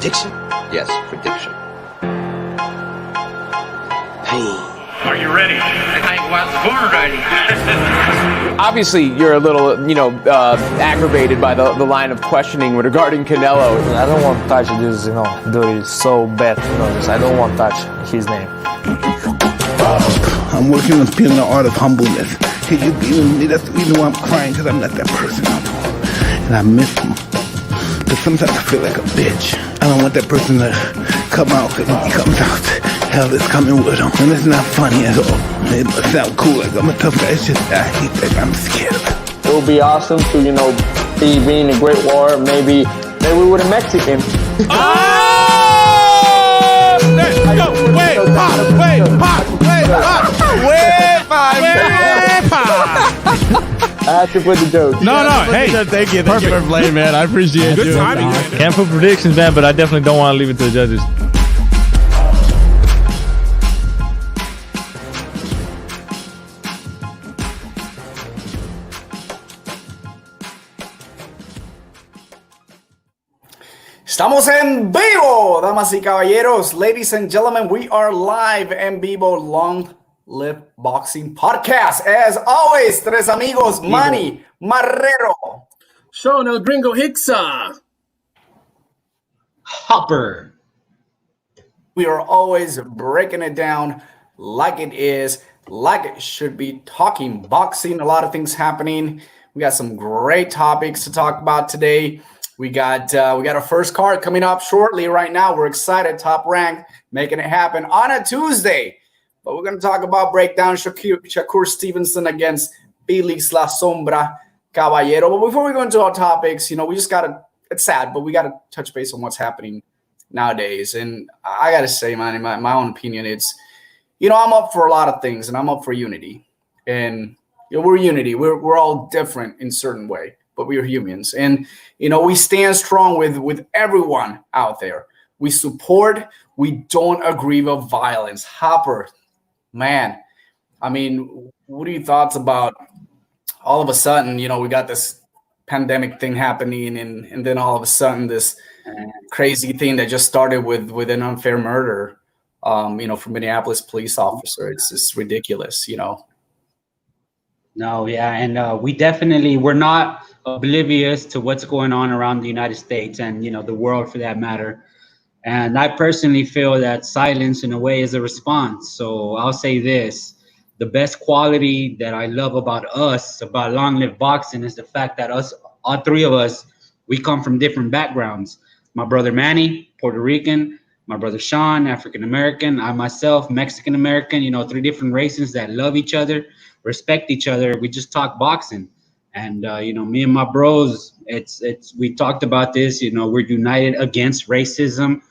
Prediction? Yes, prediction. Pain. Are you ready? I think I was born ready. Obviously, you're a little, aggravated by the line of questioning regarding Canelo. I don't want to touch this, dude. It's so bad. I don't want to touch his name. I'm working on feeling the art of humbleness. Can you be with me? That's the reason why I'm crying, because I'm not that person no more. And I miss him. But sometimes I feel like a bitch. I don't want that person to come out, because when he comes out, hell is coming with him. And it's not funny at all. It must sound cool, like I'm a tough guy. It's just, I hate that. I'm scared of it. It would be awesome to, be being a great war. Maybe with a Mexican. Let's go. Way pop. I have to put the joke. No, hey. Thank you for playing, man. I appreciate Good you. timing, man. Can't put predictions, man, but I definitely don't want to leave it to the judges. Estamos en vivo, damas y caballeros, ladies and gentlemen. We are live en vivo, Long Live Boxing Podcast. As always, tres amigos, Manny Marrero, Sean El Gringo Hicksa, Hopper. We are always breaking it down like it is, like it should be, talking boxing, a lot of things happening. We got some great topics to talk about today. We got our first card coming up shortly right now. We're excited. Top Rank making it happen on a Tuesday. But we're going to talk about breakdown Shakur Stevenson against Felix La Sombra Caballero. But before we go into our topics, we just got to – it's sad, but we got to touch base on what's happening nowadays. And I got to say, man, in my own opinion, it's – I'm up for a lot of things, and I'm up for unity. And we're unity. We're all different in certain way, but we're humans. And, we stand strong with everyone out there. We support. We don't agree with violence. Hopper, man, what are your thoughts about all of a sudden, we got this pandemic thing happening and then all of a sudden this crazy thing that just started with an unfair murder, from Minneapolis police officer. It's just ridiculous, No, yeah, and we're not oblivious to what's going on around the United States and, the world for that matter. And I personally feel that silence in a way is a response. So I'll say this, the best quality that I love about us, about Long Live Boxing, is the fact that all three of us, we come from different backgrounds. My brother Manny, Puerto Rican, my brother Sean, African-American, I myself, Mexican-American, three different races that love each other, respect each other. We just talk boxing. And, me and my bros, we talked about this, we're united against racism.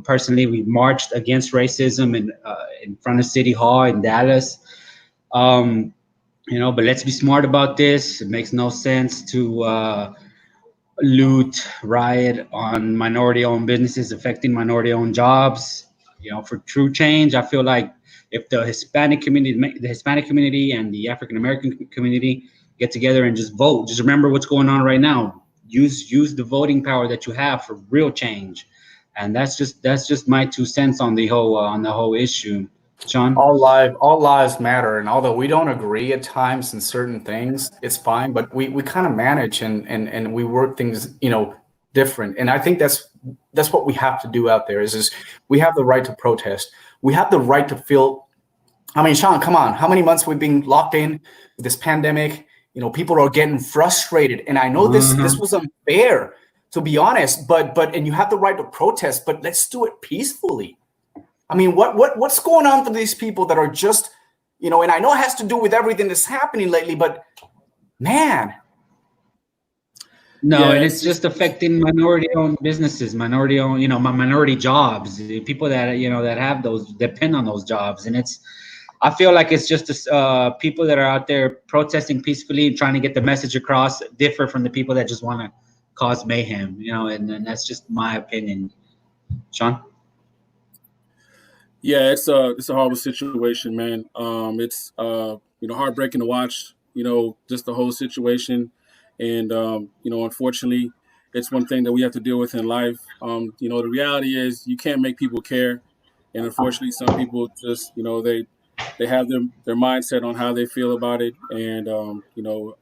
Personally, we marched against racism in front of City Hall in Dallas. But let's be smart about this. It makes no sense to loot, riot on minority-owned businesses affecting minority-owned jobs. For true change, I feel like if the Hispanic community and the African-American community get together and just vote, just remember what's going on right now. Use the voting power that you have for real change. And that's just my 2 cents on the whole issue. Sean? All lives matter. And although we don't agree at times in certain things, it's fine. But we kind of manage and we work things, different. And I think that's what we have to do out there is we have the right to protest. We have the right to feel. Sean, come on. How many months we've been locked in with this pandemic? People are getting frustrated. And I know this was unfair, to be honest, but you have the right to protest, but let's do it peacefully. What's going on for these people that are just, and I know it has to do with everything that's happening lately, but man. No, and it's just affecting minority-owned businesses, minority-owned, minority jobs, the people that, that have those, depend on those jobs. And I feel like it's just people that are out there protesting peacefully and trying to get the message across differ from the people that just want to cause mayhem, and that's just my opinion. Sean? Yeah, it's a horrible situation, man. It's heartbreaking to watch, just the whole situation. And unfortunately, it's one thing that we have to deal with in life. The reality is you can't make people care, and unfortunately, some people just they have their mindset on how they feel about it, and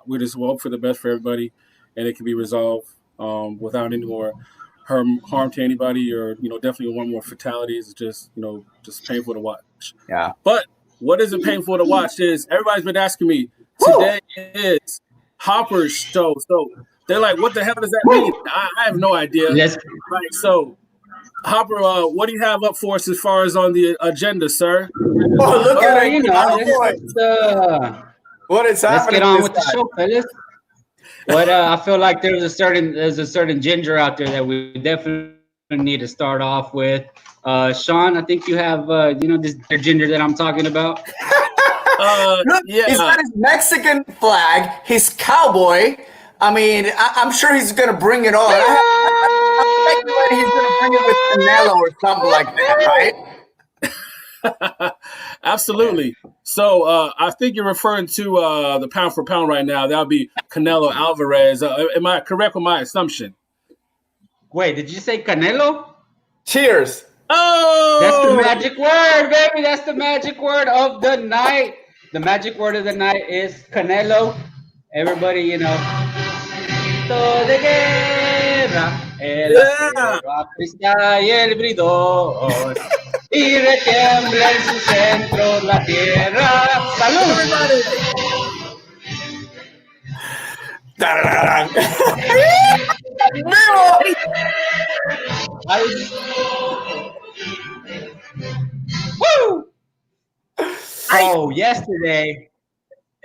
we just hope for the best for everybody, and it can be resolved without any more harm to anybody, or definitely one more fatalities. It's just painful to watch. Yeah. But what isn't painful to watch is everybody's been asking me today is Hopper's show, so they're like, what the hell does that mean? I have no idea. Yes. Right, so Hopper, what do you have up for us as far as on the agenda, sir? Oh, look at it. What is happening? Let's get on with the show, fellas. But I feel like there's a certain ginger out there that we definitely need to start off with. Sean, I think you have this ginger that I'm talking about. Look, he's got his Mexican flag, his cowboy. I mean, I'm sure he's going to bring it on. I think he's going to bring it with Canelo or something like that, right? Absolutely. So I think you're referring to the pound for pound right now. That would be Canelo Alvarez. Am I correct with my assumption? Wait, did you say Canelo? Cheers. Oh! That's the magic word, baby. That's the magic word of the night. The magic word of the night is Canelo. Everybody, de guerra, el cristal y el bridor, y retiembla en su centro la tierra. ¡Salud! Woo! Oh, yesterday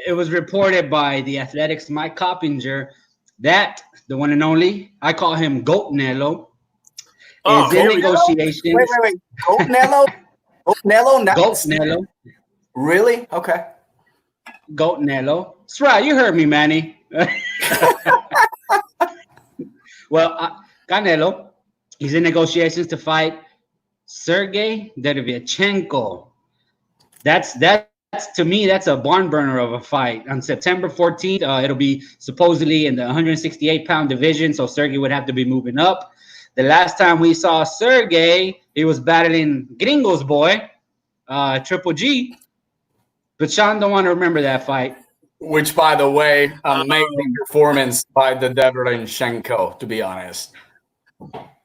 it was reported by the Athletics' Mike Coppinger that the one and only, I call him Goat Nello, is in negotiations. Wait. Goat Nello? Goat Nello? Goat Nello. Really? Okay. Goat Nello. That's right. You heard me, Manny. Well, Canelo, he's in negotiations to fight Sergey Derevyanchenko. That's to me, that's a barn burner of a fight. On September 14th, it'll be supposedly in the 168-pound division, so Sergey would have to be moving up. The last time we saw Sergey, he was battling Gringo's boy, Triple G. But Sean don't want to remember that fight. Which, by the way, amazing performance by the Derevyanchenko, to be honest.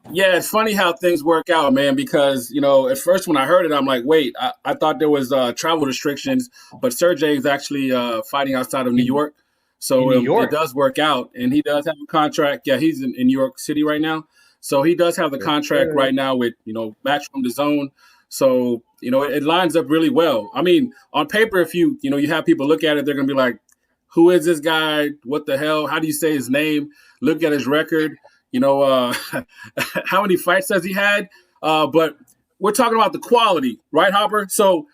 Yeah, it's funny how things work out, man, because, at first when I heard it, I'm like, wait, I thought there was travel restrictions, but Sergey is actually fighting outside of New York. So it does work out, and he does have a contract. Yeah, he's in New York City right now. So he does have the contract right now with, Matchroom DAZN. So, it lines up really well. I mean, on paper, if you have people look at it, they're going to be like, who is this guy? What the hell? How do you say his name? Look at his record. How many fights has he had? But we're talking about the quality, right, Hopper? So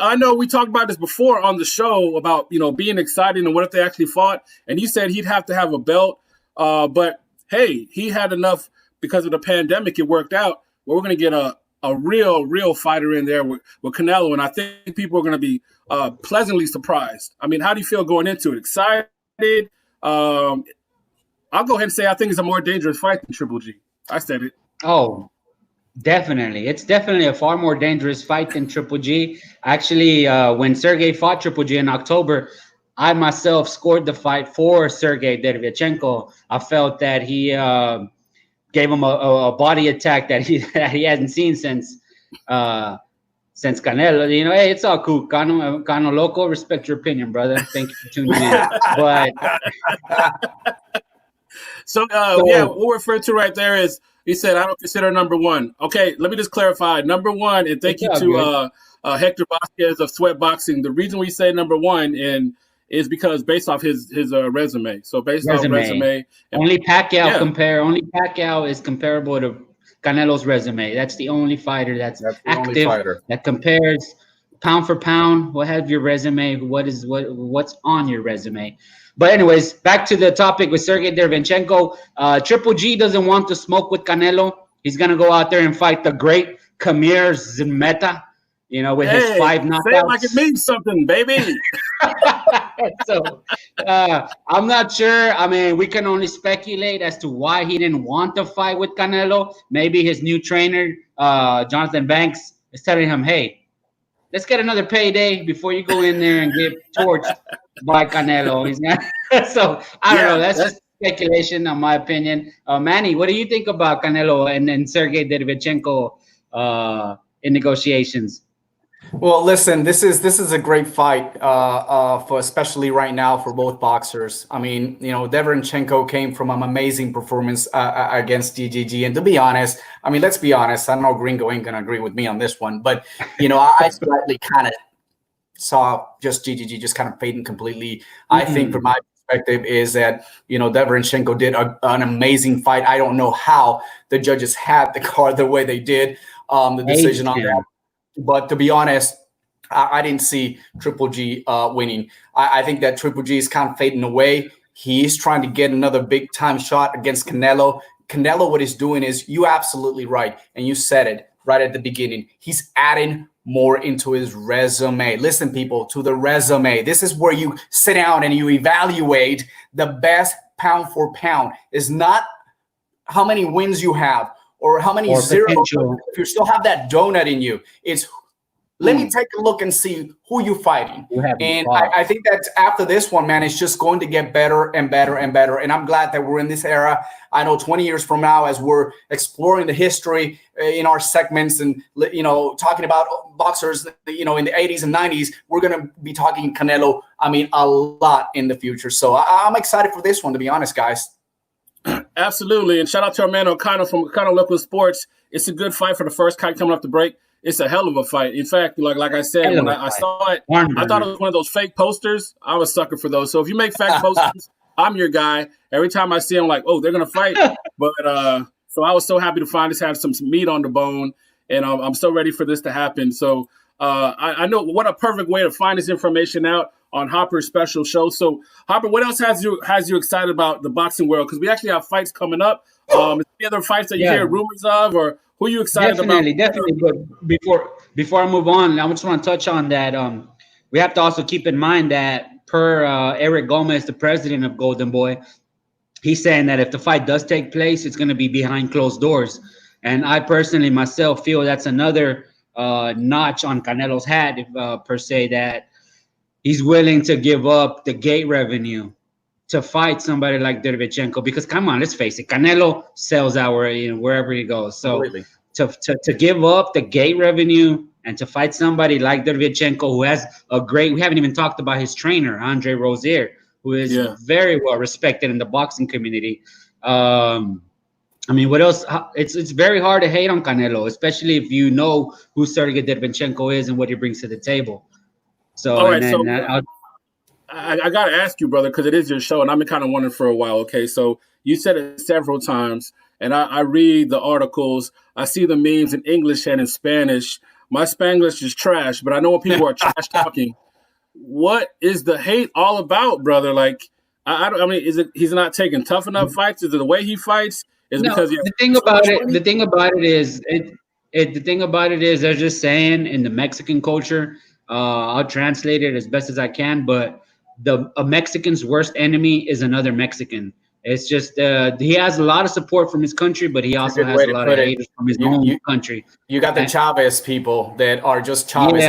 I know we talked about this before on the show about, being excited and what if they actually fought. And you said he'd have to have a belt. But, hey, he had enough because of the pandemic. It worked out. Well, we're going to get a real fighter in there with Canelo. And I think people are going to be pleasantly surprised. I mean, how do you feel going into it? Excited? I'll go ahead and say I think it's a more dangerous fight than Triple G. I said it. Oh, definitely. It's definitely a far more dangerous fight than Triple G. Actually, when Sergey fought Triple G in October, I myself scored the fight for Sergey Derevyanchenko. I felt that he gave him a body attack that he hasn't seen since Canelo. Hey, it's all cool. Cano Loco, respect your opinion, brother. Thank you for tuning in. But So what we're referring to right there is, he said, I don't consider number one. Okay, let me just clarify. Number one, and thank you to Hector Vasquez of Sweat Boxing. The reason we say number one is because based off his resume. So based off resume. Only Pacquiao is comparable to Canelo's resume. That's the only fighter that's active, that compares pound for pound. What have your resume? What's on your resume? But anyways, back to the topic with Sergey Derevyanchenko. Triple G doesn't want to smoke with Canelo. He's going to go out there and fight the great Khamir Zimeta, with his 5 knockouts. Say it like it means something, baby. So I'm not sure. I mean, we can only speculate as to why he didn't want to fight with Canelo. Maybe his new trainer, Jonathan Banks, is telling him, "Hey, let's get another payday before you go in there and get torched by Canelo." He's not. So I don't know. That's just speculation, in my opinion. Manny, what do you think about Canelo and Sergey Derevchenko in negotiations? Well, listen, this is a great fight for especially right now for both boxers. I mean, Derevchenko came from an amazing performance against GGG, and to be honest, I mean, let's be honest. I know Gringo ain't gonna agree with me on this one, but I slightly kind of saw just GGG just kind of fading completely. I think from my perspective is that Derevchenko did an amazing fight. I don't know how the judges had the card the way they did, the decision on that. But to be honest, I didn't see Triple G winning. I think that Triple G is kind of fading away. He's trying to get another big-time shot against Canelo. Canelo, what he's doing is, you're absolutely right, and you said it right at the beginning. He's adding more into his resume. Listen, people, to the resume. This is where you sit down and you evaluate the best pound for pound. It's not how many wins you have, or how many zeros, if you still have that donut in you. It's let me take a look and see who you're fighting. And I think that after this one, man, it's just going to get better and better and better. And I'm glad that we're in this era. I know 20 years from now, as we're exploring the history in our segments and, talking about boxers, in the 80s and 90s, we're going to be talking Canelo, I mean, a lot in the future. So I'm excited for this one, to be honest, guys. Absolutely. And shout out to our man O'Connor from O'Connor Local Sports. It's a good fight for the first fight coming off the break. It's a hell of a fight. In fact, like I said, when I saw it, I thought it was one of those fake posters. I was a sucker for those. So if you make fake posters, I'm your guy. Every time I see them, like, oh, they're going to fight. But so I was so happy to find this, have some meat on the bone. And I'm so ready for this to happen. So I know what a perfect way to find this information out on Hopper's special show. So, Hopper, what else has you excited about the boxing world? Because we actually have fights coming up. Is there any other fights that you hear rumors of, or who are you excited about? Definitely. But before I move on, I just want to touch on that. We have to also keep in mind that per Eric Gomez, the president of Golden Boy, he's saying that if the fight does take place, it's going to be behind closed doors. And I personally myself feel that's another notch on Canelo's hat, per se, that he's willing to give up the gate revenue to fight somebody like Derevchenko, because come on, let's face it, Canelo sells out wherever he goes. So to give up the gate revenue and to fight somebody like Derevchenko, who has we haven't even talked about his trainer, Andre Rozier, who is very well respected in the boxing community. I mean, what else? It's very hard to hate on Canelo, especially if you know who Sergey Derevchenko is and what he brings to the table. So, all right, I got to ask you, brother, because it is your show, and I've been kind of wondering for a while. Okay, so you said it several times, and I read the articles. I see the memes in English and in Spanish. My Spanglish is trash, but I know when people are trash talking. What is the hate all about, brother? Like, I mean, is it he's not taking tough enough fights? Is it the way he fights? Is it because the thing about it is they're just saying in the Mexican culture. I'll translate it as best as I can, but a Mexican's worst enemy is another Mexican. It's just he has a lot of support from his country, but he also has a lot of haters from his own country. You got the Chavez people that are just Chavez.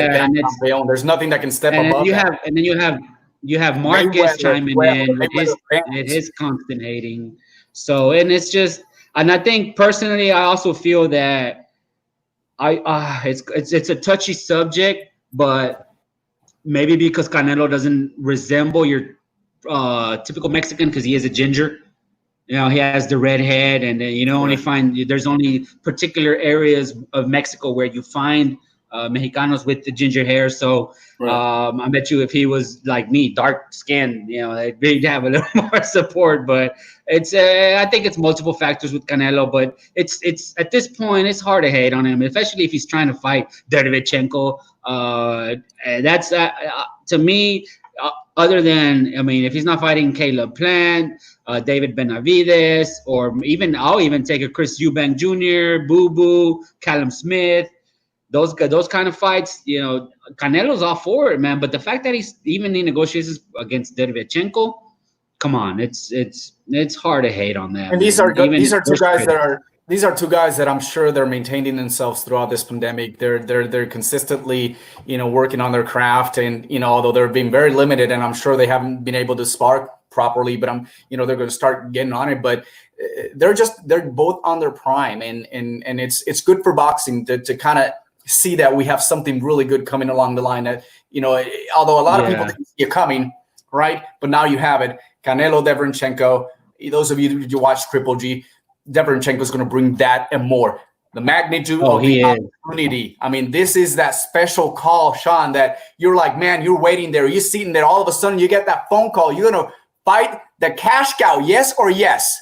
There's nothing that can step above. And then you have Marquez chiming in with his constant hating. So, and it's just, and I think personally, I also feel that it's a touchy subject. But maybe because Canelo doesn't resemble your typical Mexican, because he is a ginger. He has the red head, and there's only particular areas of Mexico where you find Mexicanos with the ginger hair. So I bet you if he was like me, dark skinned, they'd have a little more support. But it's I think it's multiple factors with Canelo. But it's at this point it's hard to hate on him, especially if he's trying to fight Derevchenko. That's to me. Other than, I mean, if he's not fighting Caleb Plant, David Benavides, or I'll even take a Chris Eubank Jr., Boo Boo, Callum Smith. those kind of fights, Canelo's all for it, man. But the fact that he's even in negotiations against Derevchenko, come on, it's hard to hate on that. And these are two guys that I'm sure they're maintaining themselves throughout this pandemic. They're consistently, working on their craft, and although they're being very limited, and I'm sure they haven't been able to spar properly, but they're going to start getting on it. But they're both on their prime, and it's good for boxing to kind of see that we have something really good coming along the line. That although a lot of people didn't see it coming, right? But now you have it. Canelo, Derevchenko. Those of you who watch Triple G, Derevchenko is going to bring that and more. The magnitude of the opportunity. I mean, this is that special call, Sean, that you're like, man, you're waiting there, you're sitting there. All of a sudden, you get that phone call. You're going to fight the cash cow, yes or yes?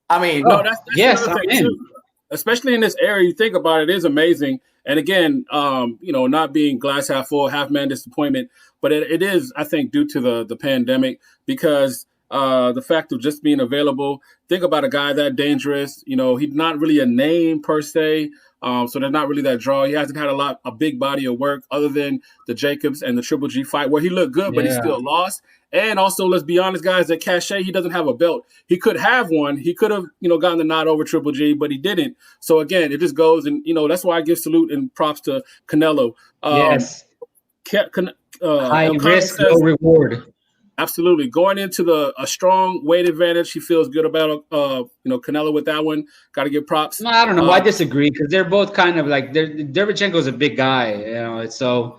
I mean, no, that's yes, I'm in. Too. Especially in this area, you think about it, is amazing. And again, not being glass half full, half man disappointment, but it is, I think, due to the pandemic, because the fact of just being available. Think about a guy that dangerous. He's not really a name per se, so there's not really that draw. He hasn't had a big body of work other than the Jacobs and the Triple G fight where he looked good, but he still lost. And also, let's be honest, guys, that cachet, he doesn't have a belt. He could have one. He could have, gotten the nod over Triple G, but he didn't. So again, it just goes, and that's why I give salute and props to Canelo. Yes. High risk, no reward. Absolutely. Going into a strong weight advantage, he feels good about Canelo with that one. Got to give props. No, I don't know. I disagree, because they're both kind of like, Derevchenko's a big guy, so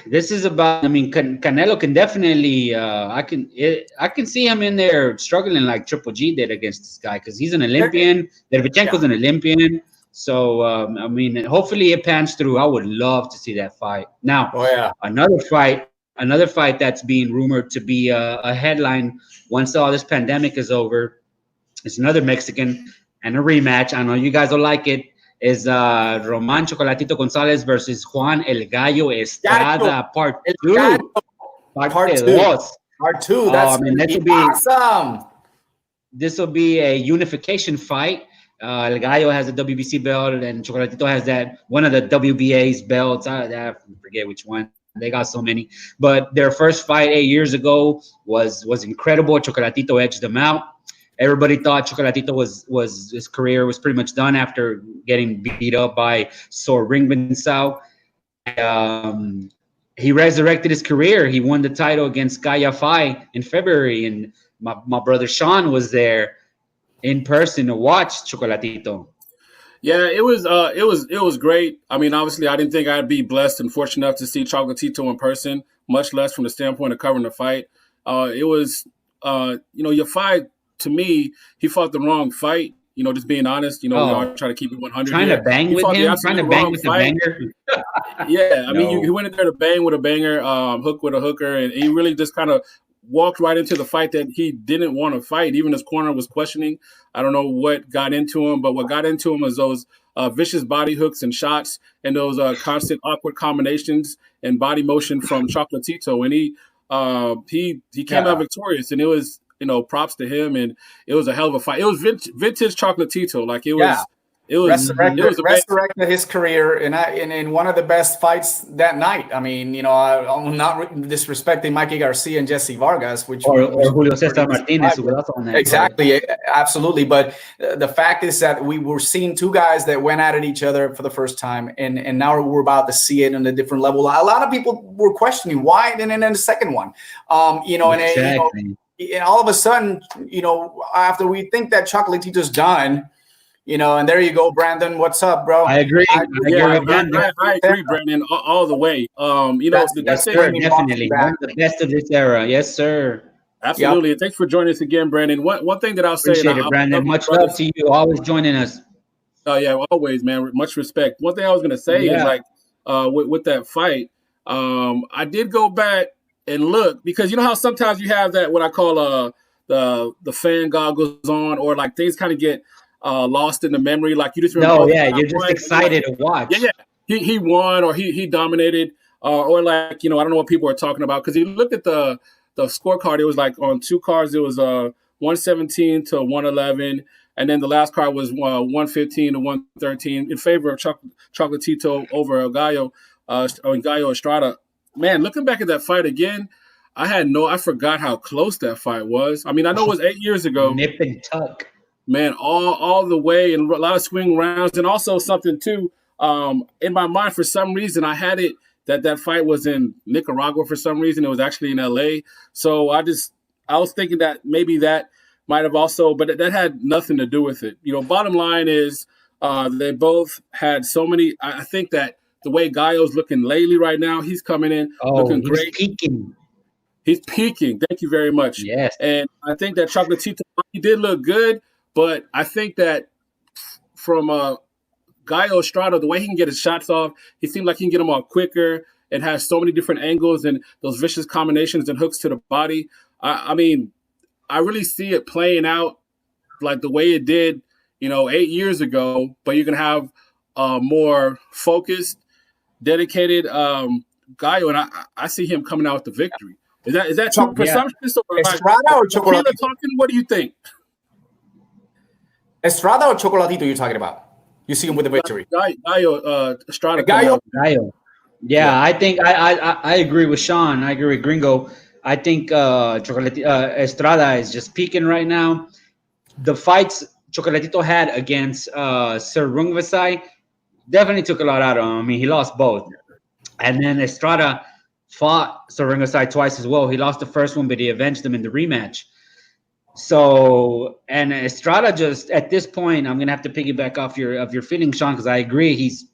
this is about. I mean, Canelo can definitely. I can see him in there struggling like Triple G did against this guy, because he's an Olympian. Derevchenko's an Olympian. So I mean, hopefully it pans through. I would love to see that fight. Now, Another fight that's being rumored to be a headline once all this pandemic is over. It's another Mexican and a rematch. I know you guys don't like it. Is Roman Chocolatito Gonzalez versus Juan El Gallo Estrada, part two. Part two. That's awesome. This will be a unification fight. El Gallo has a WBC belt, and Chocolatito has one of the WBA's belts. I forget which one. They got so many, but their first fight 8 years ago was incredible. Chocolatito edged them out. Everybody thought Chocolatito was his career was pretty much done after getting beat up by Sor Ringbensau. He resurrected his career. He won the title against Kaya Fai in February, and my brother Sean was there in person to watch Chocolatito. Yeah, it was great. I mean, obviously, I didn't think I'd be blessed and fortunate enough to see Chocolatito in person, much less from the standpoint of covering the fight. It was, your fight, to me, he fought the wrong fight. Just being honest, we all try to keep it 100. Trying to bang with him, trying to bang with a banger. Yeah, I mean, he went in there to bang with a banger, hook with a hooker, and he really just kind of walked right into the fight that he didn't want to fight. Even his corner was questioning. I don't know what got into him, but what got into him was those vicious body hooks and shots, and those constant awkward combinations and body motion from Chocolatito. And he came out victorious, and it was, props to him, and it was a hell of a fight. It was vintage Chocolatito. Like it was. It was resurrected his career in one of the best fights that night. I mean, I'm not disrespecting Mikey Garcia and Jesse Vargas, or Julio Cesar Martinez, who was also on that. Exactly, absolutely. But the fact is that we were seeing two guys that went at each other for the first time, and now we're about to see it on a different level. A lot of people were questioning why, and then the second one, exactly. And all of a sudden, after we think that Chocolatito's done. And there you go, Brandon. What's up, bro? I agree. I agree, Brandon, all the way. That's definitely one of the best of this era. Yes, sir. Absolutely. Yep. And thanks for joining us again, Brandon. One thing that I'll say, appreciate it, Brandon. Much love to you. Always joining us. Oh yeah, always, man. Much respect. One thing I was gonna say is like, with that fight, I did go back and look, because you know how sometimes you have that what I call the fan goggles on, or like things kind of get lost in the memory, like you just remember. You're just excited to watch. He won, or he dominated, or like I don't know what people are talking about, because you looked at the scorecard. It was like on two cards. It was 117 to 111. And then the last card was 115 to 113 in favor of Chocolatito over Gallo, Gallo Estrada. Man, looking back at that fight again, I forgot how close that fight was. I mean, I know it was 8 years ago. Nip and tuck. Man, all the way, and a lot of swing rounds, and also something too. In my mind, for some reason, I had it that fight was in Nicaragua. For some reason, it was actually in LA. So I was thinking that maybe that might have also, but that had nothing to do with it. You know, bottom line is they both had so many. I think that the way Gallo's looking lately right now, he's coming in looking great. He's peaking. Thank you very much. Yes. And I think that Chocolatito, he did look good, but I think that from Gallo Estrada, the way he can get his shots off, he seems like he can get them off quicker. It has so many different angles and those vicious combinations and hooks to the body. I mean, I really see it playing out like the way it did, 8 years ago, but you can have a more focused, dedicated Gallo, and I see him coming out with the victory. Is that true presumptuous? Estrada or Chocolatito? Talking, what do you think? Estrada or Chocolatito you're talking about? You see him with the victory. Gallo, Estrada. Gallo. Yeah, I think I agree with Sean. I agree with Gringo. I think Estrada is just peaking right now. The fights Chocolatito had against Sir Rungvisai definitely took a lot out of him. I mean, he lost both. And then Estrada fought Sir Rungvisai twice as well. He lost the first one, but he avenged him in the rematch. So, and Estrada just, at this point, I'm going to have to piggyback off your feeling, Sean, because I agree. He's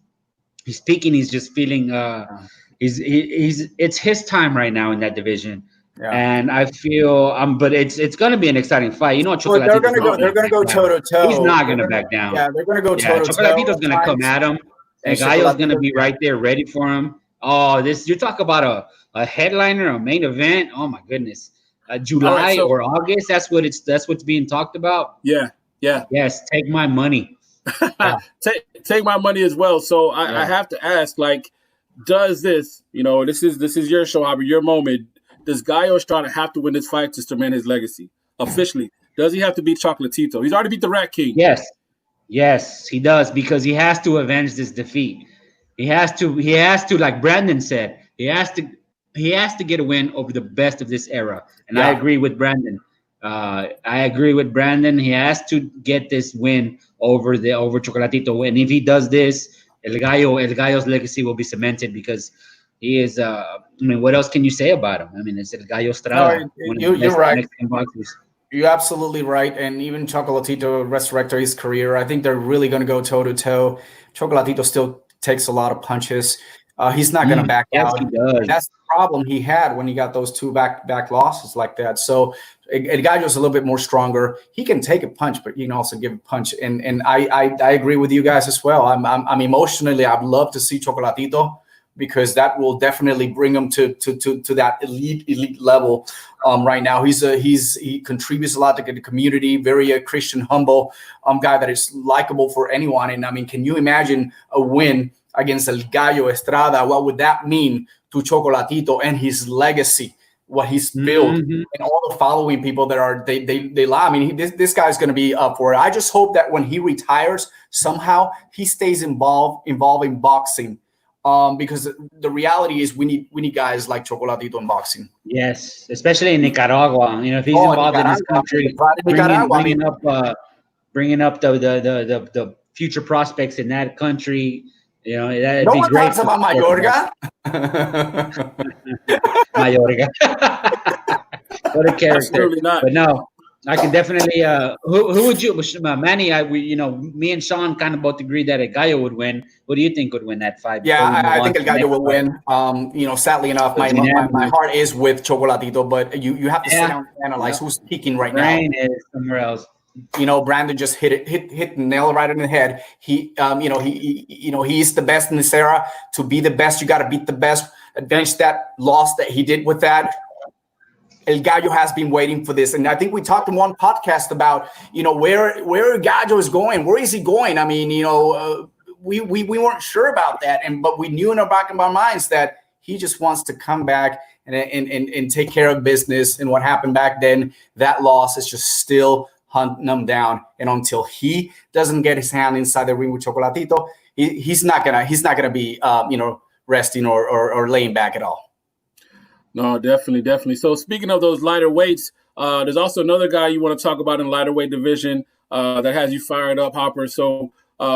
peaking. He's just feeling it's his time right now in that division. Yeah. And I feel but it's going to be an exciting fight. Chocolatito. They're going to go toe to toe. He's not going to back down. Yeah, they're going to go toe to toe. Chocolatito's going to come at him, and Gallo's going to be right there ready for him. Oh, you talk about a headliner, a main event. Oh my goodness, July or August. That's what's being talked about. Yeah. Yes, take my money. Take my money as well. So I have to ask, does this? This is your show, Albert, your moment. Does Gallo Estrada have to win this fight to cement his legacy officially? Does he have to beat Chocolatito? He's already beat the Rat King. Yes, he does, because he has to avenge this defeat. He has to, like Brandon said, he has to get a win over the best of this era. And I agree with Brandon. He has to get this win over Chocolatito. And if he does this, El Gallo's legacy will be cemented, because he is. What else can you say about him? I mean, it's El Gallo Estrada. You're right. You're absolutely right. And even Chocolatito resurrected his career. I think they're really going to go toe to toe. Chocolatito still takes a lot of punches. He's not going to back out. He does. That's the problem he had when he got those two back losses like that. So El Gallo's a little bit more stronger. He can take a punch, but he can also give a punch. And I agree with you guys as well. I'm emotionally, I'd love to see Chocolatito, because that will definitely bring him to that elite level. Right now, he contributes a lot to the community. Very Christian, humble guy that is likable for anyone. And I mean, can you imagine a win against El Gallo Estrada? What would that mean to Chocolatito and his legacy? What he's built and all the following people that are they lie. I mean, this guy's going to be up for it. I just hope that when he retires, somehow he stays involved in boxing. Because the reality is we need guys like Chocolatito in boxing. Yes, especially in Nicaragua. If he's involved in this country, bringing up the future prospects in that country. That'd be great. Talks about Mayorga. Mayorga. What a character! But no, I can definitely. Who would you, Manny? Me and Sean kind of both agreed that El Gallo would win. What do you think would win that fight? Yeah, I think El Gallo will win. Sadly enough, my heart is with Chocolatito, but you have to sit down and analyze who's peaking right now. Is somewhere else. Brandon just hit the nail right in the head. He's the best in this era. To be the best, you got to beat the best. Avenge that loss that he did with that. El Gallo has been waiting for this, and I think we talked in one podcast about where Gallo is going. Where is he going? I mean, we weren't sure about that, but we knew in the back of our minds that he just wants to come back and take care of business. And what happened back then, that loss is just still hunt him down. And until he doesn't get his hand inside the ring with Chocolatito, he's not gonna be resting or laying back at all. No, definitely. So speaking of those lighter weights, there's also another guy you want to talk about in the lighter weight division that has you fired up, Hopper. So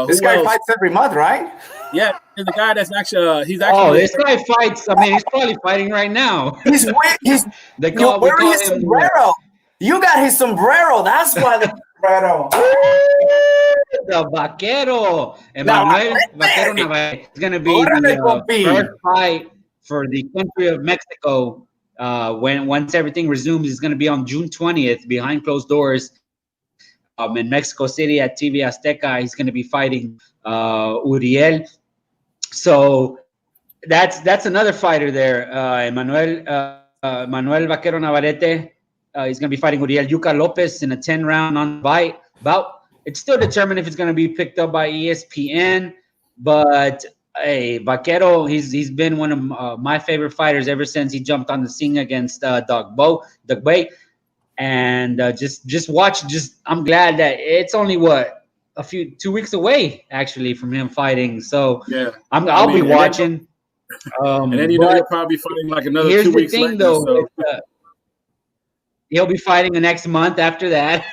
this guy fights every month, right? Yeah, there's a guy that's actually this guy fights. I mean, he's probably fighting right now. He's wearing his sombrero. You got his sombrero. That's why the sombrero. The Vaquero. Emmanuel Vaquero Navarrete is going to be the first fight for the country of Mexico. Once everything resumes, it's going to be on June 20th behind closed doors in Mexico City at TV Azteca. He's going to be fighting Uriel. So that's another fighter there. Manuel Vaquero Navarrete. He's going to be fighting Uriel Yuka Lopez in a 10-round bout. It's still determined if it's going to be picked up by ESPN, but hey, Vaquero, he's been one of my favorite fighters ever since he jumped on the scene against Doug Bay. And just watch. I'm glad that it's only 2 weeks away actually from him fighting. So yeah, I'll be watching. And then he'll probably fighting like another 2 weeks later. Here's the thing, though. He'll be fighting the next month after that.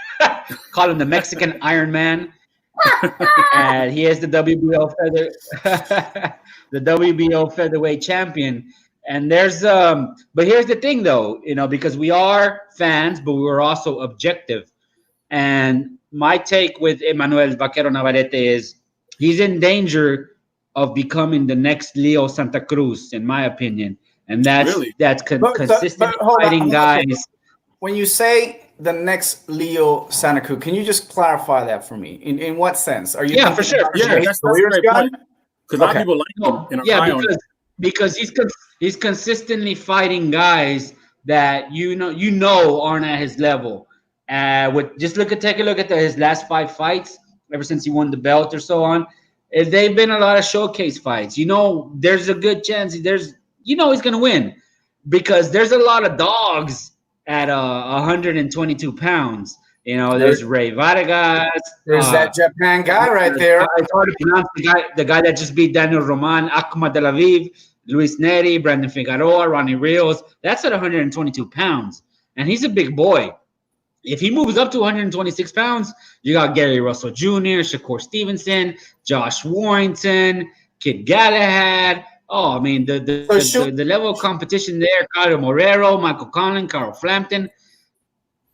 Call him the Mexican Iron Man. And he is the WBO featherweight champion. And there's but here's the thing, though, because we are fans, but we were also objective. And my take with Emmanuel Vaquero Navarrete is he's in danger of becoming the next Leo Santa Cruz, in my opinion. And that's consistent fighting guys. When you say the next Leo Santa Cruz, can you just clarify that for me? In what sense? Are you? Yeah, for sure. Yeah, that's a great point. Because a lot of people like him. Yeah, because he's consistently fighting guys that you know aren't at his level. Take a look at his last 5 fights ever since he won the belt or so on. They've been a lot of showcase fights. There's a good chance he's going to win because there's a lot of dogs at 122 pounds. There's Ray Vargas. There's that Japan guy right there. It's hard to pronounce the guy that just beat Daniel Roman, Akma Tel Aviv, Luis Neri, Brandon Figueroa, Ronnie Rios. That's at 122 pounds. And he's a big boy. If he moves up to 126 pounds, you got Gary Russell Jr., Shakur Stevenson, Josh Warrington, Kid Galahad. Oh, I mean, the level of competition there, Carlos Morero, Michael Conlon, Carl Frampton.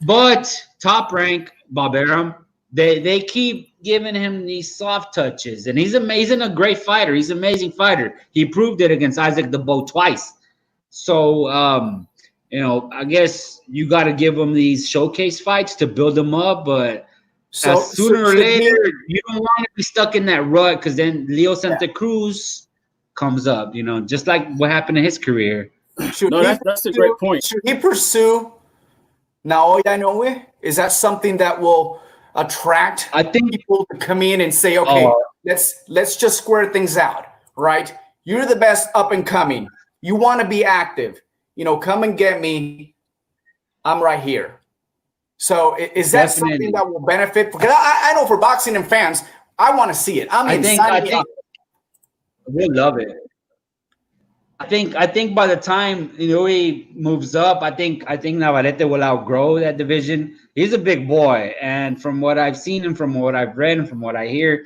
But top rank, Bob Arum, they keep giving him these soft touches. And he's amazing, a great fighter. He's an amazing fighter. He proved it against Isaac DeBow twice. So, I guess you got to give him these showcase fights to build him up. But sooner or later, you don't want to be stuck in that rut because then Leo Santa Cruz comes up, just like what happened in his career. That's a great point. Should he pursue Naoya Inoue? Is that something that will attract people to come in and say, okay, let's just square things out, right? You're the best up and coming. You want to be active. Come and get me. I'm right here. So is that something that will benefit? Because I know for boxing and fans, I want to see it. I think we'll love it. I think by the time he moves up, I think Navarrete will outgrow that division. He's a big boy, and from what I've seen and from what I've read and from what I hear,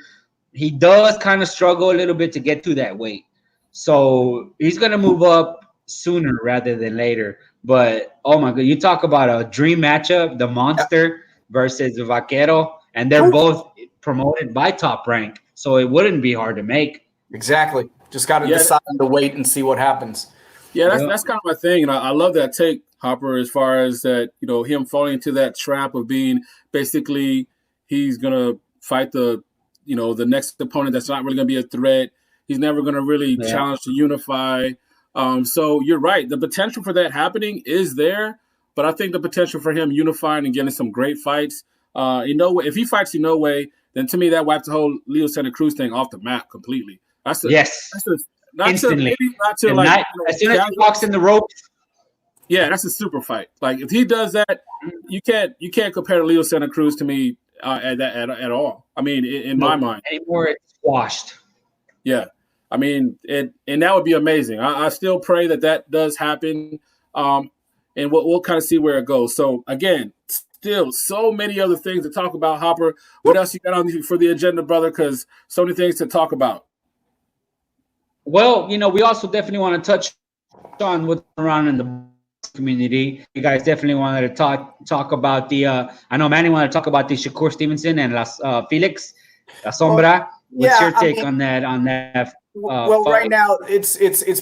he does kind of struggle a little bit to get to that weight. So he's gonna move up sooner rather than later. But oh my God, you talk about a dream matchup: the Monster versus the Vaquero, and they're both promoted by Top Rank, so it wouldn't be hard to make. Exactly. Just got to decide on the weight and see what happens. Yeah, that's kind of my thing. And I love that take, Hopper, as far as that, him falling into that trap of being basically he's going to fight the next opponent that's not really going to be a threat. He's never going to really challenge to unify. So you're right. The potential for that happening is there, but I think the potential for him unifying and getting some great fights, if he fights Inoue, then to me that wipes the whole Leo Santa Cruz thing off the map completely. Instantly. As soon as he walks in the ropes. Yeah, that's a super fight. Like if he does that, you can't compare to Leo Santa Cruz to me at all. I mean, in my mind, anymore it's squashed. yeah. I mean, and that would be amazing. I still pray that does happen, and we'll kind of see where it goes. So again, still so many other things to talk about. Hopper, what else you got on for the agenda, brother? Because so many things to talk about. Well, we also definitely want to touch on what's around in the community. You guys definitely wanted to talk about the. I know Manny wanted to talk about the Shakur Stevenson and Felix La Sombra. What's your take on that? Well, right now it's.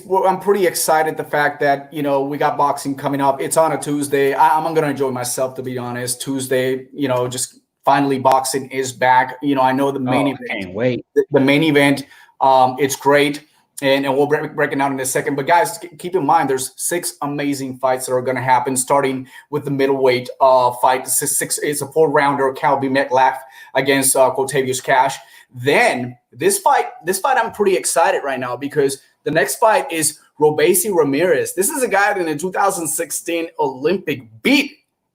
I'm pretty excited the fact that we got boxing coming up. It's on a Tuesday. I'm gonna enjoy myself, to be honest. Tuesday, just finally boxing is back. I know the main event. Can't wait. The main event. It's great. And we'll break it down in a second. But guys, keep in mind, there's 6 amazing fights that are going to happen, starting with the middleweight fight. It's a 4-rounder, Calby Metcalf against Quotavious Cash. Then this fight, I'm pretty excited right now because the next fight is Robesi Ramirez. This is a guy that in the 2016 Olympic beat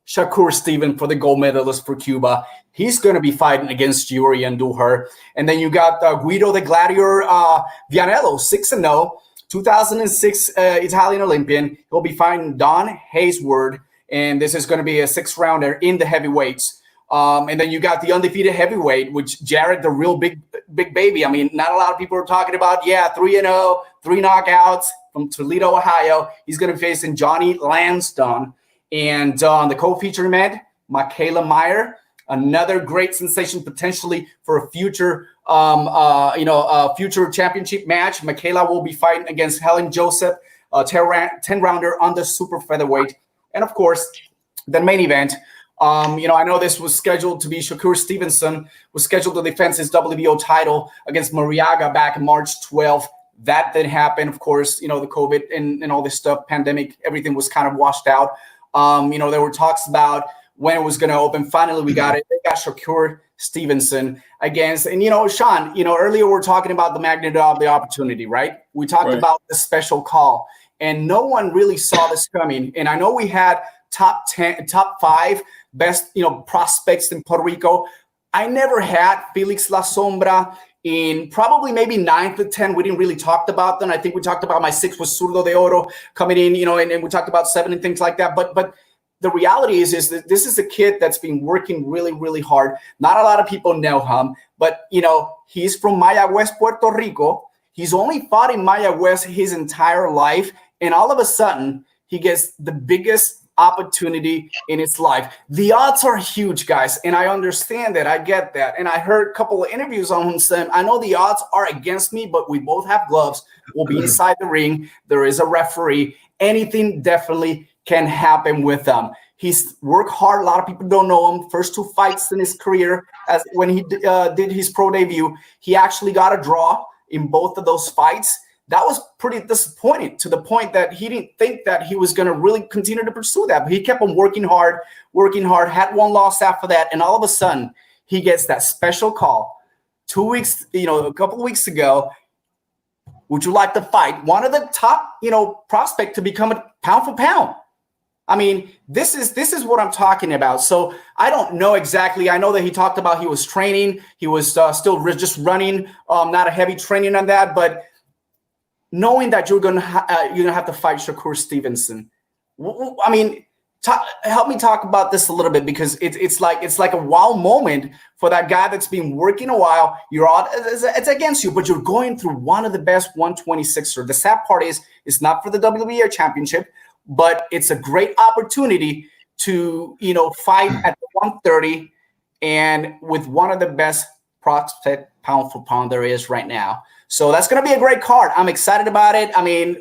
Shakur Stevenson for the gold medalist for Cuba. He's going to be fighting against Yuri Andujar. And then you got Guido the Gladiator Vianello, 6-0, 2006 Italian Olympian. He'll be fighting Don Haysword, and this is going to be a 6-rounder in the heavyweights. And then you got the undefeated heavyweight, which Jared, the real big baby. I mean, not a lot of people are talking about. 3-0, 3 knockouts from Toledo, Ohio. He's going to be facing Johnny Lansdowne. And on the co-feature event, Michaela Meyer, another great sensation potentially for a future, future championship match. Michaela will be fighting against Helen Joseph, 10-rounder on the super featherweight. And of course, the main event. I know this was scheduled to be Shakur Stevenson was scheduled to defend his WBO title against Mariaga back in March 12th. That didn't happen. Of course, the COVID and all this stuff, pandemic, everything was kind of washed out. There were talks about when it was going to open. Finally, we got it. They got Shakur Stevenson against, and Sean, earlier we we're talking about the magnitude of the opportunity, right? We talked about the special call, and no one really saw this coming. And I know we had top 5 best, prospects in Puerto Rico. I never had Felix La Sombra in probably maybe 9th to 10. We didn't really talk about them. I think we talked about my 6 was Zurdo de Oro coming in, and we talked about 7 and things like that. But the reality is that this is a kid that's been working really, really hard. Not a lot of people know him, but he's from Mayagüez, Puerto Rico. He's only fought in Mayagüez his entire life, and all of a sudden he gets the biggest opportunity in his life. The odds are huge, guys, and I understand that. I get that. And I heard a couple of interviews on him saying, I know the odds are against me, but we both have gloves. We'll be inside the ring. There is a referee. Anything definitely can happen with him. He's worked hard. A lot of people don't know him. First 2 fights in his career, as when he did his pro debut, he actually got a draw in both of those fights. That was pretty disappointing, to the point that he didn't think that he was going to really continue to pursue that. But he kept on working hard, had 1 loss after that. And all of a sudden he gets that special call 2 weeks, a couple of weeks ago. Would you like to fight one of the top, prospect to become a pound for pound? I mean, this is what I'm talking about. So I don't know exactly. I know that he talked about he was training. He was still just running, not a heavy training on that, but knowing that you're gonna have to fight Shakur Stevenson, I mean, help me talk about this a little bit, because it's like a wow moment for that guy that's been working a while. It's against you, but you're going through one of the best 126er. The sad part is it's not for the WBA championship, but it's a great opportunity to fight at 130 and with one of the best prospect pound for pound there is right now. So that's going to be a great card. I'm excited about it. I mean,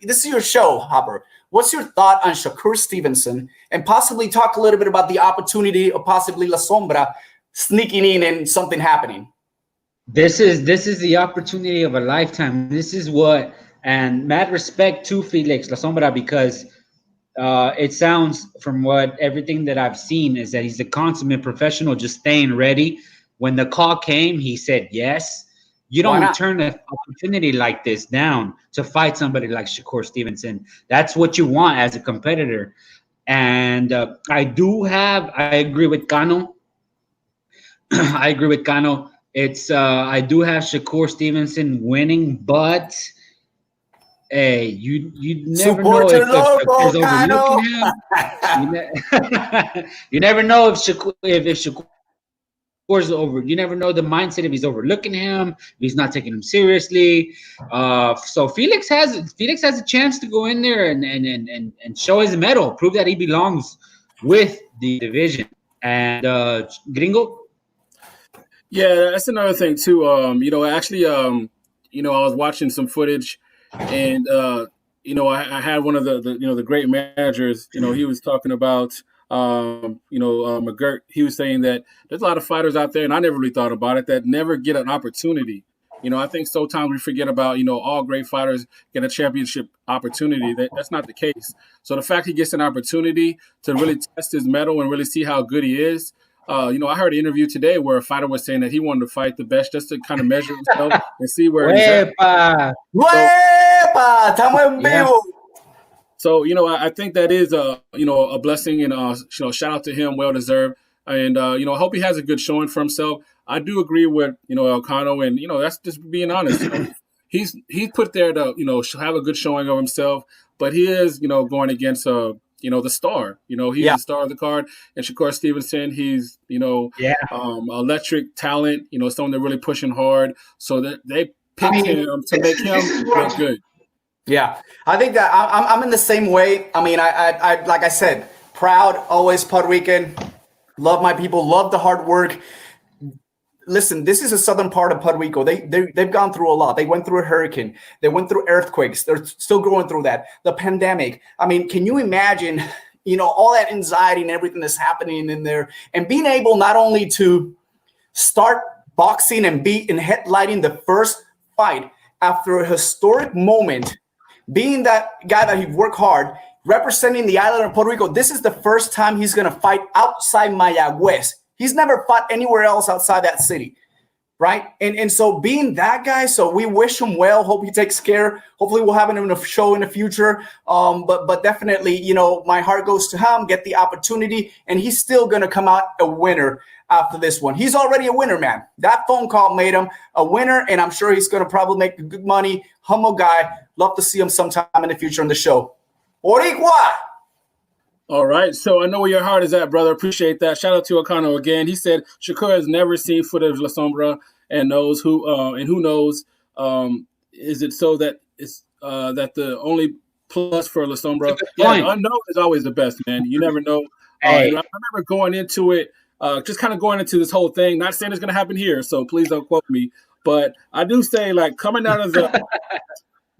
this is your show, Hopper. What's your thought on Shakur Stevenson, and possibly talk a little bit about the opportunity of possibly La Sombra sneaking in and something happening? This is the opportunity of a lifetime. This is what, and mad respect to Felix La Sombra, because it sounds from everything that I've seen is that he's a consummate professional, just staying ready. When the call came, he said yes. You Why don't not? turn an opportunity like this down to fight somebody like Shakur Stevenson. That's what you want as a competitor. And I agree with Cano. I agree with Cano. It's I do have Shakur Stevenson winning, but hey, you never Support know your local, Shakur's Cano. overlooking him. You never know if Shakur's over. You never know the mindset if he's overlooking him, if he's not taking him seriously. So Felix has a chance to go in there and show his mettle, prove that he belongs with the division. And Gringo. Yeah, that's another thing too. Actually, I was watching some footage, and I had one of the great managers. He was talking about McGirt. He was saying that there's a lot of fighters out there, and I never really thought about it, that never get an opportunity. I think sometimes we forget about all great fighters get a championship opportunity. That's not the case. So the fact he gets an opportunity to really test his mettle and really see how good he is. I heard an interview today where a fighter was saying that he wanted to fight the best just to kind of measure himself and see where he's at. Estamos en vivo. So, I think that is a blessing, and shout out to him, well deserved. And I hope he has a good showing for himself. I do agree with Elcano, and that's just being honest. He's put there to have a good showing of himself, but he is going against the star. He's the star of the card. And Shakur Stevenson, he's electric talent. Someone they're really pushing hard. So that they picked him to make him look good. Yeah, I think that I'm in the same way. I mean, I like I said, proud, always Puerto Rican. Love my people, love the hard work. Listen, this is a southern part of Puerto Rico. They've gone through a lot. They went through a hurricane. They went through earthquakes. They're still going through that. The pandemic. I mean, can you imagine, all that anxiety and everything that's happening in there, and being able not only to start boxing and be in headlighting the first fight after a historic moment, being that guy that he worked hard, representing the island of Puerto Rico. This is the first time he's going to fight outside Mayagüez. He's never fought anywhere else outside that city, right? And so being that guy, so we wish him well. Hope he takes care. Hopefully we'll have him in a show in the future. But definitely, my heart goes to him, get the opportunity, and he's still going to come out a winner after this one. He's already a winner, man. That phone call made him a winner, and I'm sure he's going to probably make good money. Humble guy. Love to see him sometime in the future on the show. Oricua! All right, so I know where your heart is at, brother. Appreciate that. Shout out to Elcano again. He said Shakur has never seen footage of La Sombra and knows who knows. Is it so that it's that the only plus for La Sombra? Yeah, unknown is always the best, man. You never know. I remember going into it, just kind of going into this whole thing. Not saying it's going to happen here, so please don't quote me. But I do say, like, coming out of the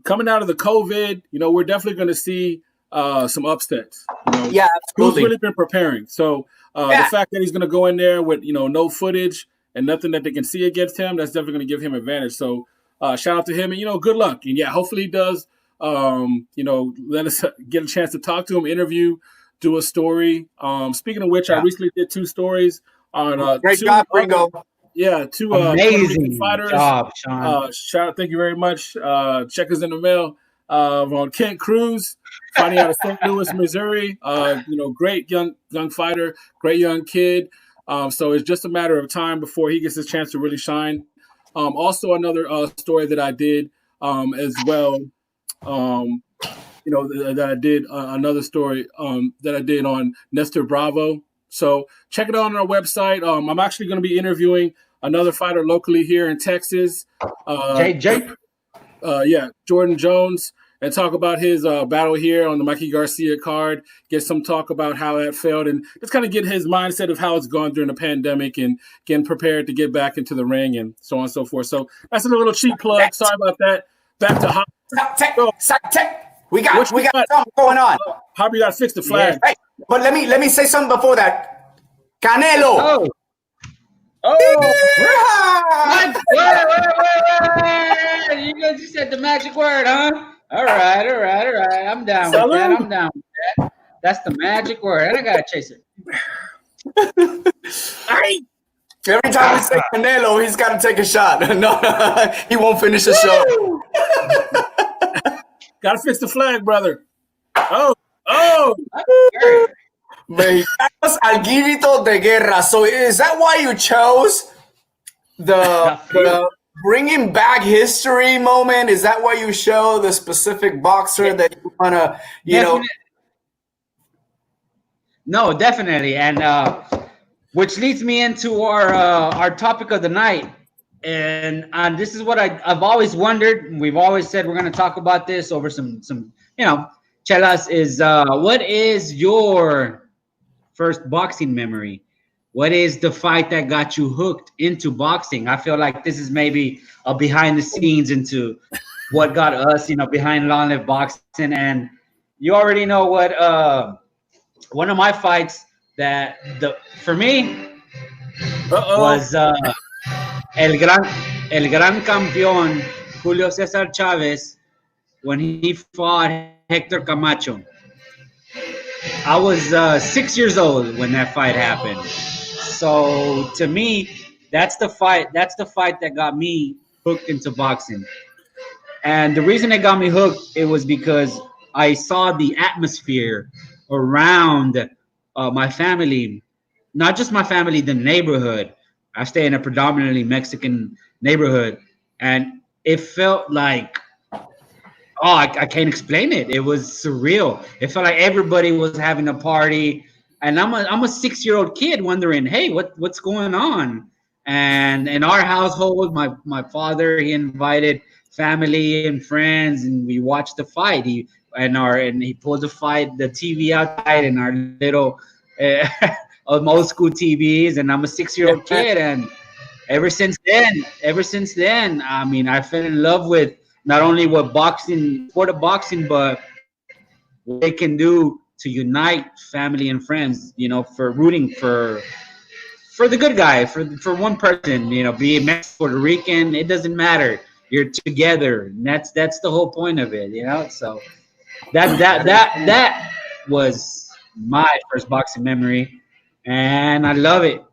COVID, we're definitely going to see some upsets. Yeah, absolutely. Who's really been preparing? So the fact that he's going to go in there with no footage and nothing that they can see against him, that's definitely going to give him advantage. So shout out to him, and good luck. And hopefully he does. Let us get a chance to talk to him, interview, do a story. Speaking of which, I recently did 2 stories on great job, Ringo. Yeah, 2 amazing fighters. job, Sean. Shout out, thank you very much. Check us in the mail. On Kent Cruz, fighting out of St. Louis, Missouri. Great young fighter, great young kid. So it's just a matter of time before he gets his chance to really shine. Also, another story that I did as well. That I did another story that I did on Nestor Bravo. So check it out on our website. I'm actually going to be interviewing another fighter locally here in Texas. Jordan Jones, and talk about his battle here on the Mikey Garcia card, get some talk about how that failed, and just kind of get his mindset of how it's gone during the pandemic and getting prepared to get back into the ring and so on and so forth. So that's a little cheap plug. Sorry about that. Back to Hop. We got something going on. Hop, you got to fix the flag. Hey, but let me say something before that. Canelo. Wait. You just said the magic word, huh? All right. I'm down with that. That's the magic word. And I gotta chase it. Every time we say Canelo, he's got to take a shot. No, he won't finish the show. Gotta fix the flag, brother. Oh. Mexicanos al grito de guerra. So is that why you chose the bringing back history moment? Is that why you show the specific boxer that you want to, No, definitely. And which leads me into our topic of the night. And this is what I've always wondered. We've always said we're going to talk about this over some chelas, is what is your first boxing memory? What is the fight that got you hooked into boxing? I feel like this is maybe a behind the scenes into what got us, behind Long Live Boxing. And you already know what one of my fights for me was El Gran Campeón Julio Cesar Chavez when he fought Hector Camacho. I was 6 years old when that fight happened. So to me, that's the fight that got me hooked into boxing. And the reason it got me hooked, it was because I saw the atmosphere around my family, not just my family, the neighborhood. I stay in a predominantly Mexican neighborhood, and it felt like, I can't explain it. It was surreal. It felt like everybody was having a party, and I'm a 6-year-old kid wondering, hey, what's going on? And in our household, my father, he invited family and friends, and we watched the fight. He pulled the TV outside in our little old school TVs, and I'm a 6-year-old kid, and ever since then, I mean, I fell in love with not only sport of boxing, but what they can do to unite family and friends, for rooting for the good guy, for one person, be it Mexican, Puerto Rican, it doesn't matter. You're together, and that's the whole point of it, So that was my first boxing memory, and I love it.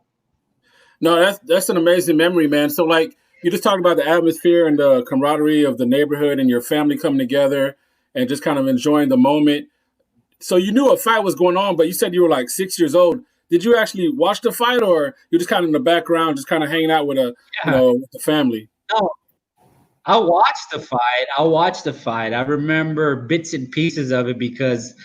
No, that's an amazing memory, man. So like you just talked about the atmosphere and the camaraderie of the neighborhood and your family coming together and just kind of enjoying the moment. So you knew a fight was going on, but you said you were like 6 years old. Did you actually watch the fight, or you're just kind of in the background, just kind of hanging out with with the family? No, I watched the fight. I remember bits and pieces of it because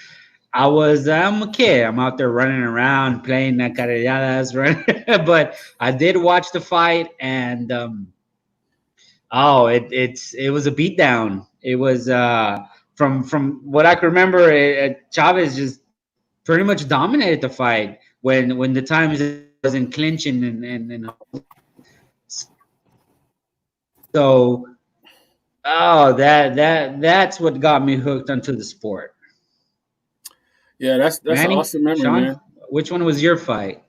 I'm a kid. I'm out there running around playing carrelladas, right? But I did watch the fight, and it was a beatdown. It was from what I can remember, Chavez just pretty much dominated the fight when the times was in clinching and so. Oh, that's what got me hooked onto the sport. Yeah, that's Manny, an awesome memory, Sean, man. Which one was your fight?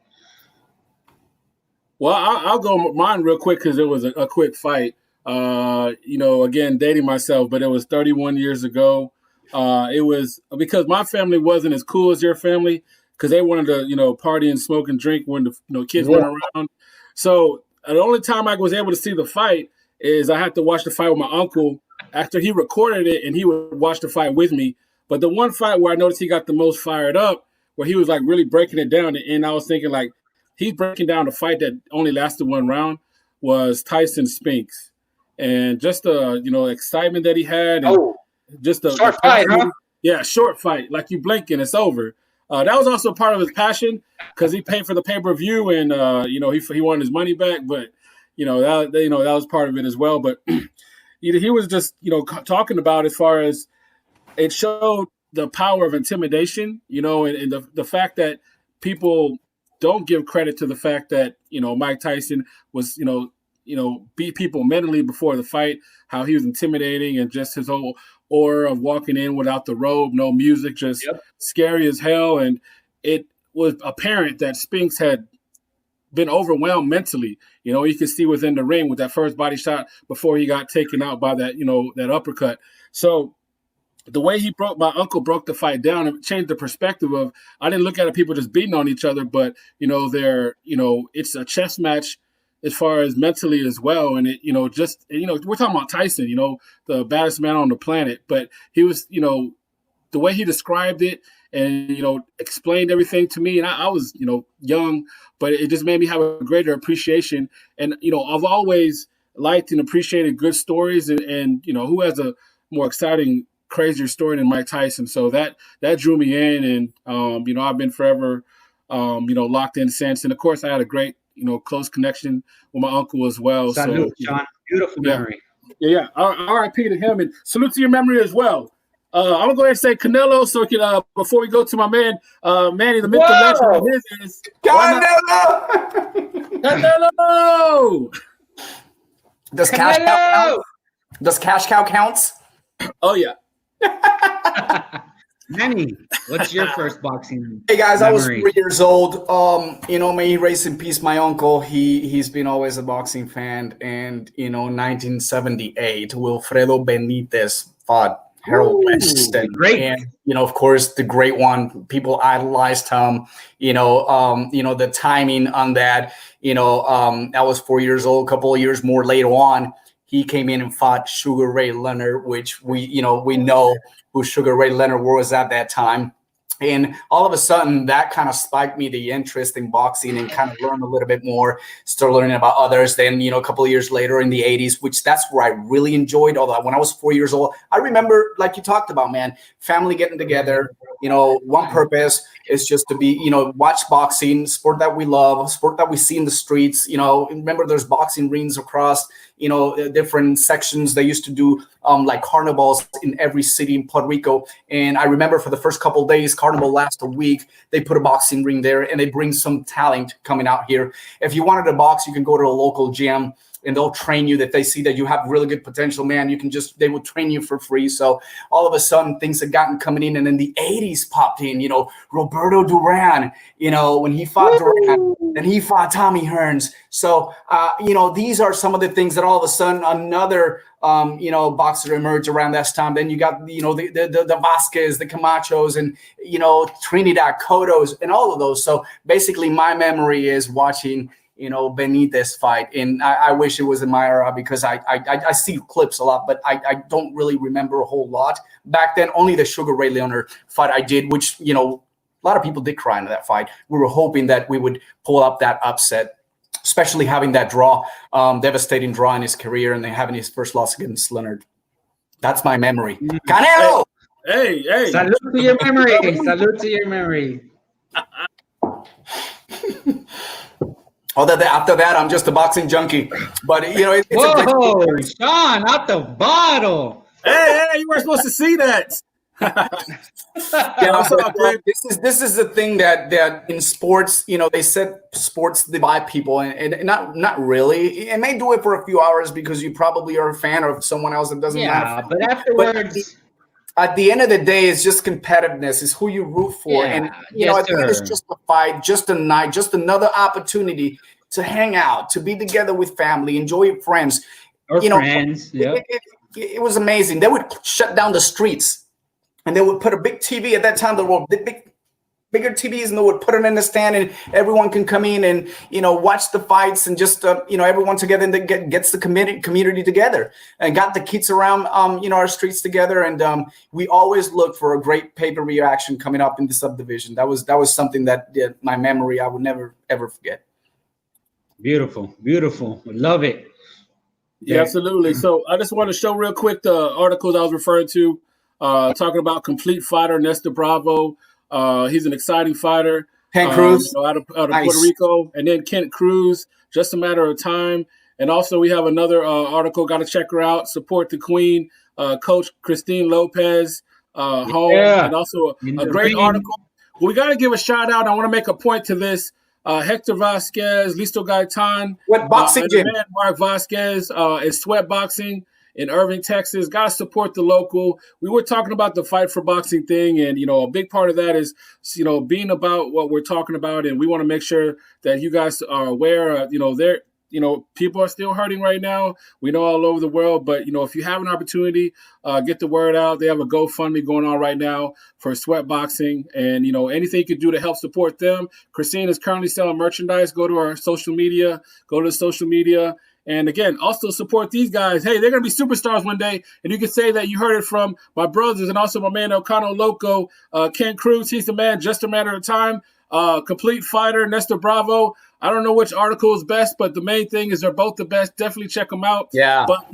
Well, I'll go mine real quick because it was a quick fight. Again, dating myself, but it was 31 years ago. It was because my family wasn't as cool as your family because they wanted to, party and smoke and drink when the kids weren't around. So the only time I was able to see the fight is I had to watch the fight with my uncle after he recorded it, and he would watch the fight with me. But the one fight where I noticed he got the most fired up, where he was like really breaking it down, and I was thinking like he's breaking down the fight that only lasted one round, was Tyson Spinks, and just the excitement that he had, and just the short fight, huh? Yeah, short fight. Like you blink and it's over. That was also part of his passion because he paid for the pay-per-view, and he wanted his money back, but. That was part of it as well. But he was just, talking about as far as it showed the power of intimidation, and the fact that people don't give credit to the fact that, Mike Tyson was, beat people mentally before the fight, how he was intimidating and just his whole aura of walking in without the robe, no music, just scary as hell. And it was apparent that Spinks had been overwhelmed mentally. You could see within the ring with that first body shot before he got taken out by that, that uppercut. So the way my uncle broke the fight down, it changed the perspective of, I didn't look at it, people just beating on each other, but, it's a chess match as far as mentally as well. And it, we're talking about Tyson, the baddest man on the planet, but he was, the way he described it and, explained everything to me. And I was, young, but it just made me have a greater appreciation. And, I've always liked and appreciated good stories and who has a more exciting, crazier story than Mike Tyson. So that drew me in, and I've been forever locked in since. And of course I had a great close connection with my uncle as well. Salute, so Sean. Beautiful memory. Yeah. R.I.P. to him, and salute to your memory as well. I'm gonna go ahead and say Canelo, so we can before we go to my man Manny, the myth, the legend of his is Canelo. Does cash cow count? Does cash cow counts? Oh yeah. Manny, what's your first boxing? Hey guys, memory? I was 3 years old. May he rest in peace. My uncle, he's been always a boxing fan, and 1978, Wilfredo Benitez fought Harold West, and of course the great one. People idolized him. The timing on that. I was 4 years old. A couple of years more later on, he came in and fought Sugar Ray Leonard, which we know who Sugar Ray Leonard was at that time. And all of a sudden, that kind of spiked me the interest in boxing and kind of learned a little bit more, start learning about others. Then, a couple of years later in the 80s, which that's where I really enjoyed. Although when I was 4 years old, I remember, like you talked about, man, family getting together, one purpose is just to be, watch boxing, sport that we love, sport that we see in the streets. Remember there's boxing rings across, different sections. They used to do like carnivals in every city in Puerto Rico. And I remember for the first couple of days, carnival lasts a week. They put a boxing ring there and they bring some talent coming out here. If you wanted to box, you can go to a local gym and they'll train you. That they see that you have really good potential, man, they will train you for free. So all of a sudden things had gotten coming in, and then the 80s popped in, Roberto Duran, when he fought Duran, and he fought Tommy Hearns. So, these are some of the things that all of a sudden another, boxer emerged around that time. Then you got, the Vasquez, the Camachos, and, Trinidad Cotos and all of those. So basically my memory is watching, Benitez fight. And I wish it was in my era, because I see clips a lot, but I don't really remember a whole lot. Back then, only the Sugar Ray Leonard fight I did, which, a lot of people did cry into that fight. We were hoping that we would pull up that upset, especially having that draw, devastating draw in his career, and then having his first loss against Leonard. That's my memory. Canelo! Hey. Salute to your memory. Salute to your memory. After that, I'm just a boxing junkie. But, it's Whoa, Sean, out the bottle. Hey, you weren't supposed to see that. This is the thing that in sports, they said sports divide people, and not really. It may do it for a few hours because you probably are a fan of someone else that doesn't matter. Yeah, but afterwards, at the end of the day, it's just competitiveness. It's who you root for, and at the end, it's just a fight, just a night, just another opportunity to hang out, to be together with family, enjoy with friends. Or friends. It was amazing. They would shut down the streets. And they would put a big TV at that time. There were bigger TVs, and they would put it in the stand, and everyone can come in and watch the fights, and just everyone together, and gets the community together, and got the kids around our streets together. And we always look for a great pay-per-view action coming up in the subdivision. That was something that my memory I would never ever forget. Beautiful. Love it. Yeah, absolutely. So I just want to show real quick the articles I was referring to. Talking about complete fighter Nestor Bravo. He's an exciting fighter. Kent Cruz. Out of Puerto Rico. And then Kent Cruz, just a matter of time. And also we have another article, got to check her out. Support the Queen, Coach Christine Lopez home. Yeah. And also a great article. We got to give a shout out. I want to make a point to this. Hector Vasquez, Listo Gaitan. What boxing gym? Mark Vasquez is Sweat Boxing in Irving, Texas. Got to support the local. We were talking about the Fight for Boxing thing, and, a big part of that is, being about what we're talking about, and we want to make sure that you guys are aware of, people are still hurting right now. We know all over the world, but if you have an opportunity, get the word out. They have a GoFundMe going on right now for sweat boxing, and anything you could do to help support them. Christine is currently selling merchandise. Go to our social media. Go to the social media. And again, also support these guys. Hey, they're going to be superstars one day. And you can say that you heard it from my brothers and also my man Elcano Loco, Ken Cruz. He's the man, just a matter of time. Complete fighter, Nestor Bravo. I don't know which article is best, but the main thing is they're both the best. Definitely check them out. Yeah. But,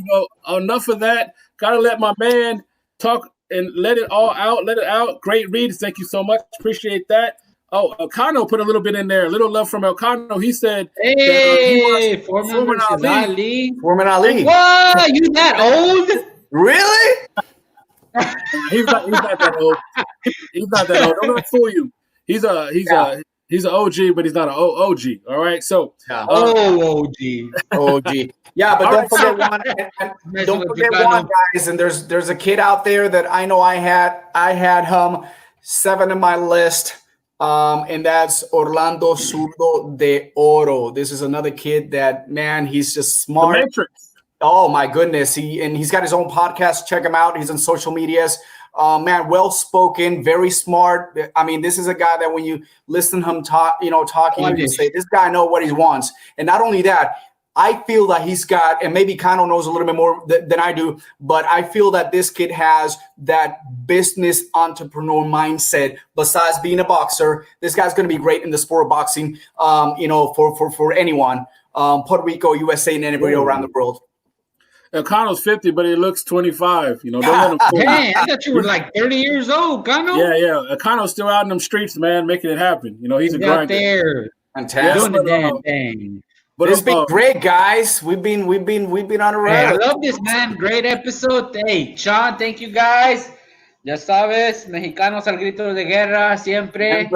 enough of that. Got to let my man talk and let it all out. Let it out. Great read. Thank you so much. Appreciate that. Oh, Elcano put a little bit in there. A little love from Elcano. He said, "Hey, Foreman Ali. Foreman Ali. What? You that old? Really? he's not that old. He's not that old. Don't let fool you. He's an OG, but he's not an OG. All right. So OG. Yeah, but don't forget one. Don't forget one, guys. And there's a kid out there that I know I had him 7 in my list. And that's Orlando Zurdo de Oro. This is another kid that, man, he's just smart. The Matrix. Oh my goodness. He's got his own podcast. Check him out. He's on social medias. Man, well-spoken, very smart. I mean, this is a guy that when you listen to him talking, you can say, this guy knows what he wants. And not only that, I feel that he's got, and maybe Kano knows a little bit more than I do, but I feel that this kid has that business entrepreneur mindset. Besides being a boxer, this guy's going to be great in the sport of boxing, for anyone, Puerto Rico, USA, and anybody around the world. Kano's 50, but he looks 25. Don't let him fool you. Hey, I thought you were like 30 years old, Kano. Yeah. Kano's still out in them streets, man, making it happen. He's a grinder. There. Fantastic. Doing the damn thing. But it's been great, guys. We've been on a roll. Hey, I love this, man. Great episode. Hey, Sean, thank you, guys. Ya sabes, mexicanos al grito de guerra siempre.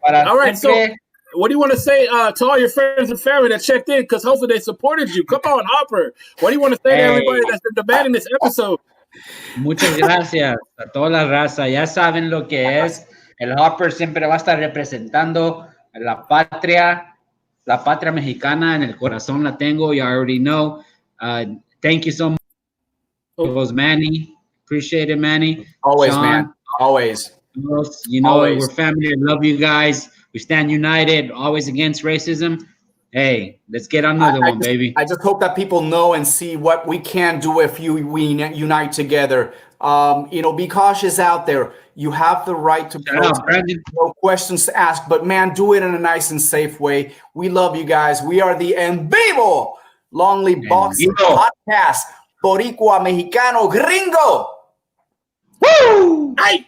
All right, so what do you want to say to all your friends and family that checked in? Because hopefully they supported you. Come on, Hopper. What do you want to say to everybody that's been demanding this episode? Muchas gracias a toda la raza. Ya saben lo que es. El Hopper siempre va a estar representando la patria mexicana. En el corazón la tengo. You already know. Thank you so much. It was Manny. Appreciate it, Manny. Always, Sean, man. Always. We're family. I love you guys. We stand united, always against racism. Hey, let's get another one, baby. I just hope that people know and see what we can do if we unite together. Be cautious out there. You have the right to protest. No questions to ask, but man, do it in a nice and safe way. We love you guys. We are the EnVivo Lonely Boxing Podcast. Boricua Mexicano Gringo. Woo! Hey!